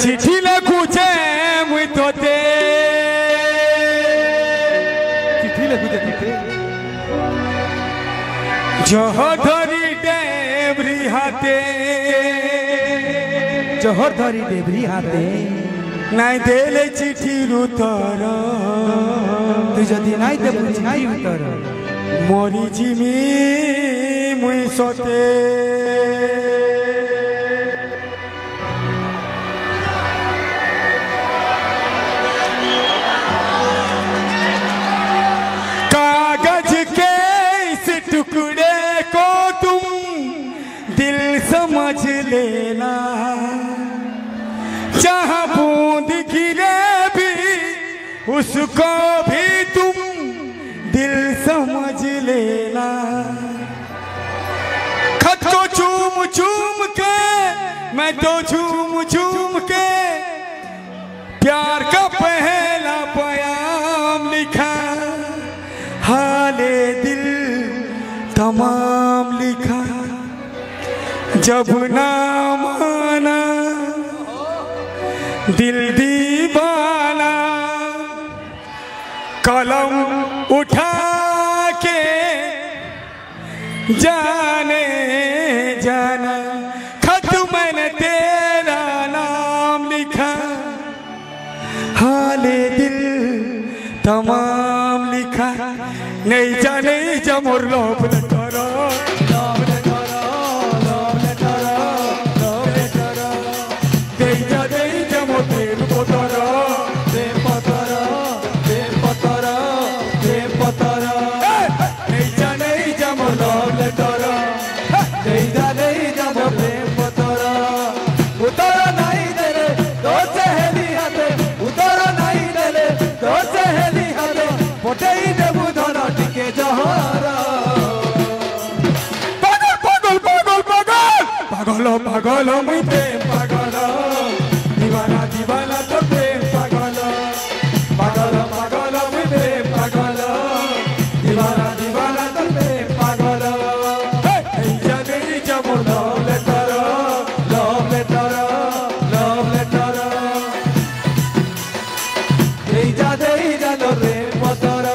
चिठी लिखुचे मुई तोते चिठी लिखुचे तोते जहर धरी डेबरी हाथे जहर धरी डेबरी हाथे नाई देले चिठी रुतर तु जदि नाई देबु चिठी रुतर मरी जिमी मुई सोते कागज के इस टुकड़े को तुम दिल समझ लेना जहाँ बूंद गिरे भी उसको भी तुम दिल समझ लेना खत को चूम चूम के मैं तो झूम झूम के प्यार का पहला बयान लिखा हाले दिल तमाम लिखा जब ना माना दिल दीवाना कलम उठा के जाने जाना खत मैंने तेरा नाम लिखा हाले दिल तमाम लिखा नहीं जाने जमुर लोभ न करो पागल पागल मैं प्रेम पागल दीवाना दीवाना तो प्रेम पागल पागल पागल मैं प्रेम पागल दीवाना दीवाना तो प्रेम पागल जाने जब love letter love letter love letter दे जा लो रे पतर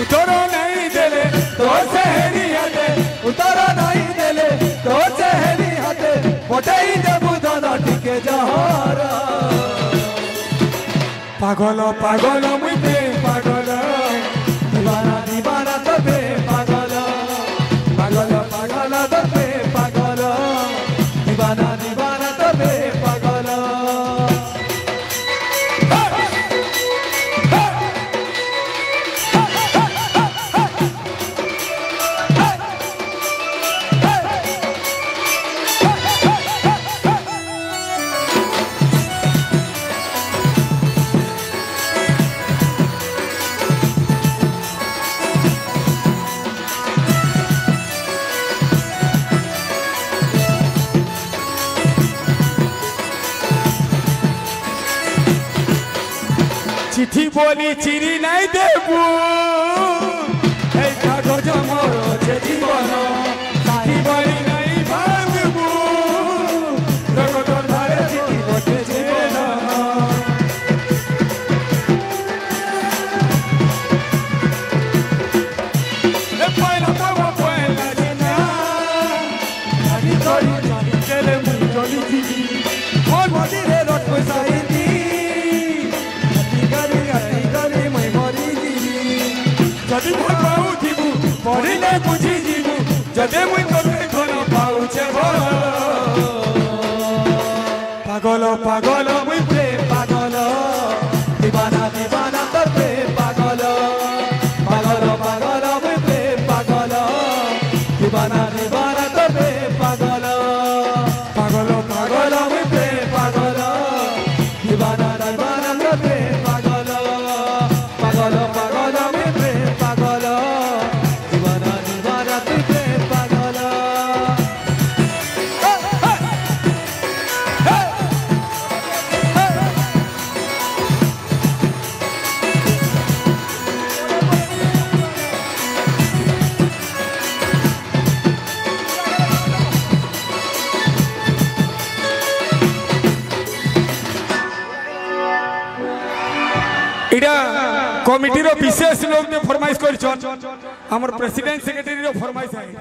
उतरो नहीं देले तो सहेली हाथे उतरो नहीं देले तो सहेली हाथे पटेई देबु धन टिके जहरा पागल पागल मुझे पागल दीवाना दीवाना तो बे पागल पागल पागल तो बे पागल दीवाना दीवाना तो बे पागल चिठी बोली चिरी नहीं देबू कागज मोर जे जीवन चिठी बोली नहीं भागबू रगत धारे चिठी बटे जेल पहला तो पहला जना जानी केले मुई चली चिठी और बड़ी रे रट पैसा जदि मोर पाऊ थीबू पढ़िले बुझी जीबू जदे मुई तोते घर पाऊचे पागल पागल मुई प्रेम पागल दीवाना दीवाना तो प्रेम पागल पागल पागल मुई प्रेम पागल दीवाना दीवाना तो प्रेम पागल पागल पागल मुई प्रेम पागल दीवाना दीवाना तो प्रेम पागल पागल पागल मुई प्रेम पागल दीवाना दीवाना तो प्रेम पागल এটা কমিটির বিশেষ লোক ফরমাইশ করছেন আমার প্রেসিডেন্ট সেক্রেটারি ফরমাইশ আগে